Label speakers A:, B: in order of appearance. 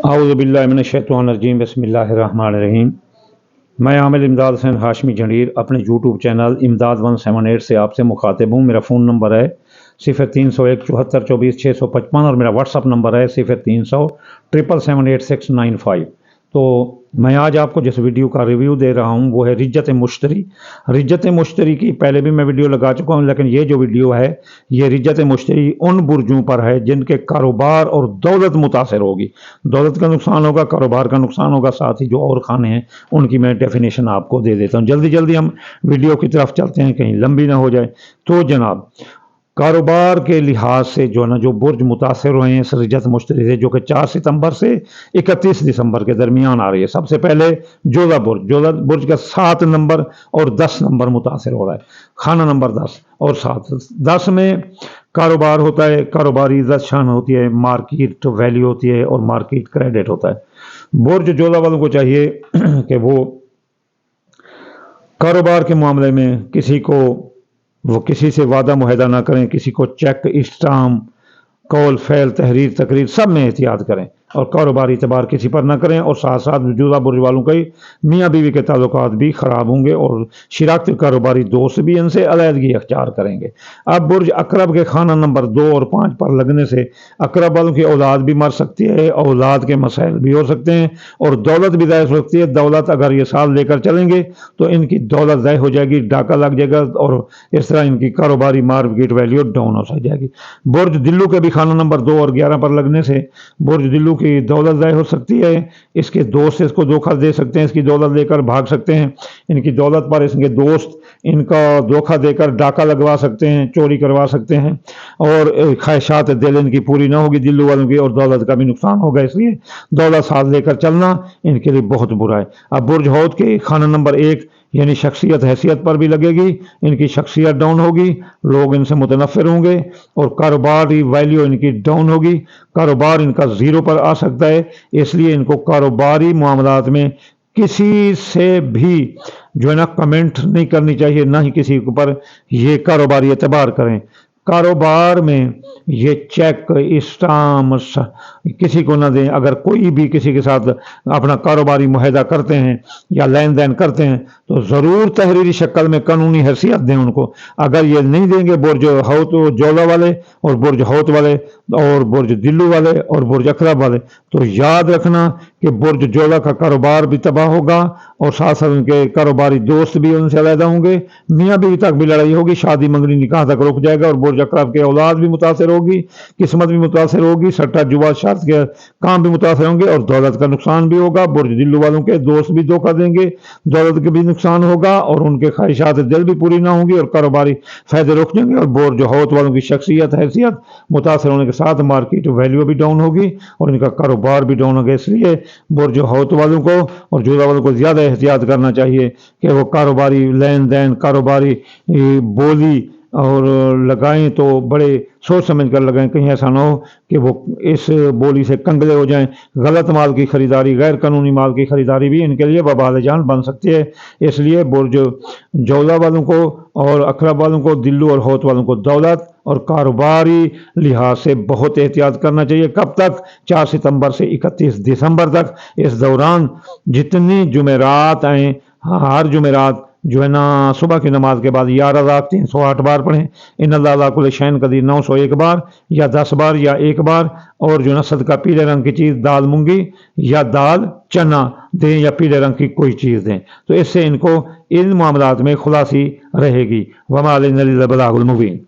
A: आऊज़ु बिल्लाहि मिनश्शैतानिर्रजीम बिस्मिल्लाहिर्रहमानिर्रहीम। मैं आमिर इमदाद हुसैन हाशमी जंडीर अपने यूट्यूब चैनल इमदाद 178 से आपसे मुखातिब हूँ। मेरा फ़ोन नंबर है 0301 74 24 655 और मेरा व्हाट्सअप नंबर है 0300 777 तो मैं आज आपको जिस वीडियो का रिव्यू दे रहा हूं वो है रिज्जत मुश्तरी। रिज्जत मुश्तरी की पहले भी मैं वीडियो लगा चुका हूं, लेकिन ये जो वीडियो है ये रिज्जत मुश्तरी उन बुर्जों पर है जिनके कारोबार और दौलत मुतासर होगी। दौलत का नुकसान होगा, कारोबार का नुकसान होगा, साथ ही जो और खाने हैं उनकी मैं डेफिनेशन आपको दे देता हूँ। जल्दी जल्दी हम वीडियो की तरफ चलते हैं, कहीं लंबी ना हो जाए। तो जनाब, कारोबार के लिहाज से जो है ना, जो बुर्ज मुतासर हुए हैं इस रिज्जत मुश्तरी से, जो कि 4 सितंबर से 31 दिसंबर के दरमियान आ रही है। सबसे पहले जोधा बुर्ज का 7 नंबर और 10 नंबर मुतासर हो रहा है। खाना नंबर 10 और 7। 10 में कारोबार होता है, कारोबारी इज्जत शान होती है, मार्केट वैल्यू होती है और मार्केट क्रेडिट होता है। बुर्ज जोधा वालों को चाहिए कि वो कारोबार के मामले में किसी से वादा मुआहदा ना करें, किसी को चेक, स्टाम्प, कॉल, फैल, तहरीर, तकरीर सब में एहतियात करें और कारोबारी एतबार किसी पर ना करें। और साथ साथ मौजूदा बुर्ज वालों के मियाँ बीवी के ताल्लुकात भी ख़राब होंगे और शराकती कारोबारी दोस्त भी इनसे अलहदगी अख्तियार करेंगे। अब बुर्ज अकरब के खाना नंबर 2 और 5 पर लगने से अकरब वालों की औलाद भी मर सकती है, औलाद के मसाइल भी हो सकते हैं और दौलत भी ज़ाय हो सकती है। दौलत अगर ये साल लेकर चलेंगे तो इनकी दौलत ज़ाय हो जाएगी, डाका लग जाएगा और इस तरह इनकी कारोबारी मार्केट वैल्यू डाउन हो जाएगी। बुर्ज दिल्लू के भी खाना नंबर 2 और 11 पर लगने से बुर्ज दिल्लू की दौलत ज़ाय हो सकती है। इसके दोस्त इसको धोखा दे सकते हैं, इसकी दौलत लेकर भाग सकते हैं। इनकी दौलत पर इसके दोस्त इनका धोखा देकर डाका लगवा सकते हैं, चोरी करवा सकते हैं और ख्वाहिशात दिल इनकी पूरी ना होगी दिल्लू वालों की और दौलत का भी नुकसान होगा। इसलिए दौलत साथ लेकर चलना इनके लिए बहुत बुरा है। अब बुर्ज हौद के खाना नंबर 1 यानी शख्सियत हैसियत पर भी लगेगी। इनकी शख्सियत डाउन होगी, लोग इनसे मुतनफ़िर होंगे और कारोबारी वैल्यू इनकी डाउन होगी। कारोबार इनका 0 पर आ सकता है। इसलिए इनको कारोबारी मामलात में किसी से भी जो है ना कमेंट नहीं करनी चाहिए, ना ही किसी के ऊपर ये कारोबारी एतबार करें। कारोबार में ये चेक, स्टाम्प किसी को ना दें। अगर कोई भी किसी के साथ अपना कारोबारी मुआहदा करते हैं या लेन देन करते हैं तो ज़रूर तहरीरी शक्ल में कानूनी हैसियत दें उनको। अगर ये नहीं देंगे बुर्ज हौत जोधा वाले और बुर्ज हौत वाले और बुर्ज दिल्लू वाले और बुर्ज अकरब वाले, तो याद रखना कि बुर्ज जोधा का कारोबार भी तबाह होगा और साथ साथ उनके कारोबारी दोस्त भी उनसे अलहदा होंगे। मियाँ बीवी तक भी लड़ाई होगी, शादी मंगनी निकाह तक रुक जाएगा और बुर्ज अकरब के औलाद भी मुतासर होगी, किस्मत भी मुतासर होगी, सट्टा जुआ शर्त के काम भी मुतासर होंगे और दौलत का नुकसान भी होगा। बुर्ज दिल्लू वालों के दोस्त भी धोखा देंगे, दौलत का भी नुकसान होगा और उनके ख्वाहिशात दिल भी पूरी ना होंगी और कारोबारी फायदे रुक जाएंगे। और बुर्ज हौत वालों की शख्सियत हैसियत मुतासर होने के साथ मार्केट वैल्यू भी डाउन होगी और इनका कारोबार भी डाउन होगा। इसलिए बुर्ज हौत वालों को और जोधा वालों को ज़्यादा एहतियात करना चाहिए कि वो कारोबारी लेन देन, कारोबारी बोली और लगाएं तो बड़े सोच समझ कर लगाएं। कहीं ऐसा ना हो कि वो इस बोली से कंगले हो जाएं। गलत माल की खरीदारी, गैर कानूनी माल की खरीदारी भी इनके लिए वबाल जान बन सकती है। इसलिए बुर्ज जोधा वालों को और अकरब वालों को, दिल्लू और हौत वालों को दौलत और कारोबारी लिहाज से बहुत एहतियात करना चाहिए। कब तक? 4 सितंबर से 31 दिसंबर तक। इस दौरान जितनी जुमेरात आएँ, हर जुमेरात जो है ना सुबह की नमाज के बाद 11,308 बार पढ़ें। इन अल्लाह अला कुल्ली शैइन कदीर 901 बार या 10 बार या 1 बार। और जो ना सदका पीले रंग की चीज़, दाल मूंगी या दाल चना दें या पीले रंग की कोई चीज़ दें, तो इससे इनको इन मामलात में खुलासी रहेगी। वमा अलैना इल्लल बलागुल मुबीन।